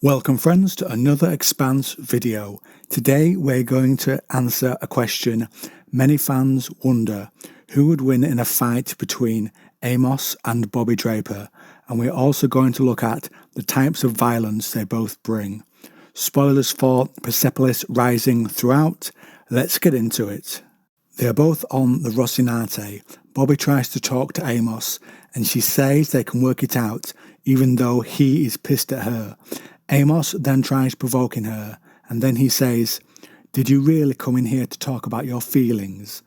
Welcome friends to another Expanse video. Today we're going to answer a question many fans wonder: who would win in a fight between Amos and Bobbie Draper? And we're also going to look at the types of violence they both bring. Spoilers for Persepolis Rising throughout. Let's get into it. They are both on the Rocinante. Bobbie tries to talk to Amos and she says they can work it out even though he is pissed at her. Amos then tries provoking her, and then he says, "Did you really come in here to talk about your feelings?"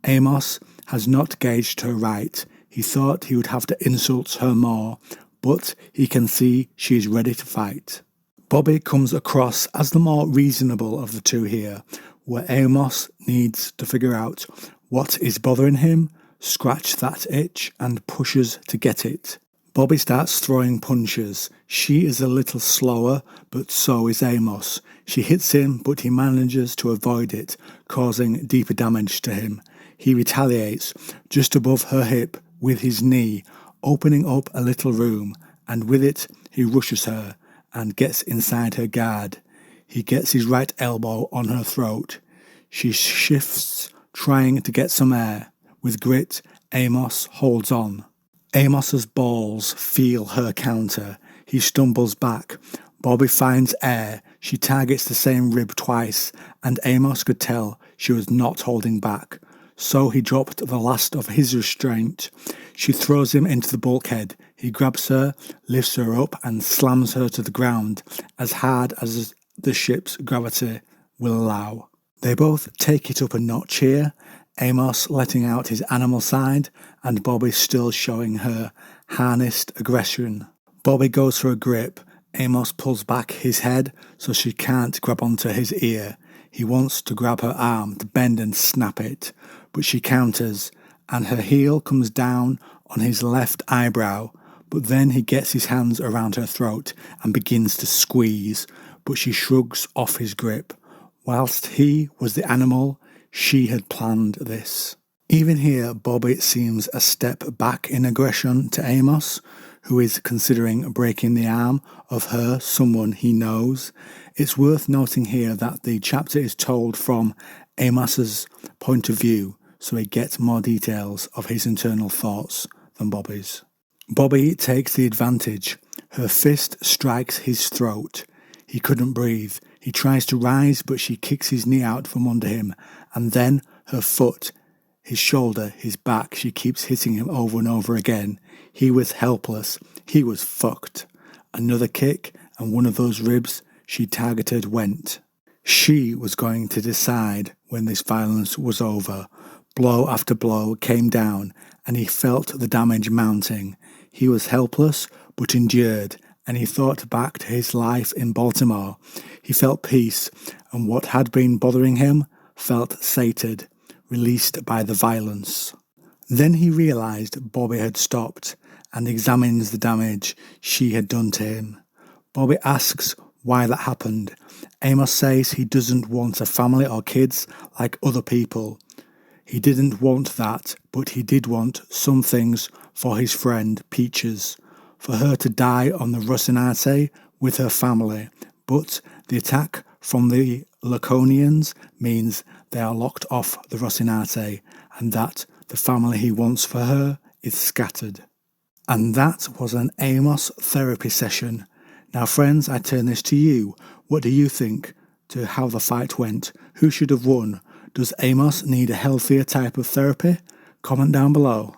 Amos has not gauged her right. He thought he would have to insult her more, but he can see she is ready to fight. Bobbie comes across as the more reasonable of the two here, where Amos needs to figure out what is bothering him, scratch that itch, and pushes to get it. Bobbie starts throwing punches. She is a little slower, but so is Amos. She hits him, but he manages to avoid it, causing deeper damage to him. He retaliates just above her hip with his knee, opening up a little room, and with it he rushes her and gets inside her guard. He gets his right elbow on her throat. She shifts, trying to get some air. With grit, Amos holds on. Amos's balls feel her counter. He stumbles back. Bobbie finds air. She targets the same rib twice, and Amos could tell she was not holding back. So he dropped the last of his restraint. She throws him into the bulkhead. He grabs her, lifts her up, and slams her to the ground as hard as the ship's gravity will allow. They both take it up a notch here, Amos letting out his animal side and Bobbie still showing her harnessed aggression. Bobbie goes for a grip. Amos pulls back his head so she can't grab onto his ear. He wants to grab her arm to bend and snap it, but she counters and her heel comes down on his left eyebrow, but then he gets his hands around her throat and begins to squeeze, but she shrugs off his grip. Whilst he was the animal, she had planned this. Even here, Bobbie seems a step back in aggression to Amos, who is considering breaking the arm of someone he knows. It's worth noting here that the chapter is told from Amos's point of view, so we get more details of his internal thoughts than Bobbie's. Bobbie takes the advantage. Her fist strikes his throat. He couldn't breathe. He tries to rise, but she kicks his knee out from under him, and then her foot, his shoulder, his back. She keeps hitting him over and over again. He was helpless. He was fucked. Another kick, and one of those ribs she targeted went. She was going to decide when this violence was over. Blow after blow came down, and he felt the damage mounting. He was helpless, but endured, and he thought back to his life in Baltimore. He felt peace, and what had been bothering him felt sated, released by the violence. Then he realised Bobbie had stopped and examines the damage she had done to him. Bobbie asks why that happened. Amos says he doesn't want a family or kids like other people. He didn't want that, but he did want some things for his friend Peaches, for her to die on the Rocinante with her family, but the attack from the Laconians means they are locked off the Rocinante, and that the family he wants for her is scattered. And that was an Amos therapy session. Now friends, I turn this to you. What do you think to how the fight went? Who should have won? Does Amos need a healthier type of therapy? Comment down below.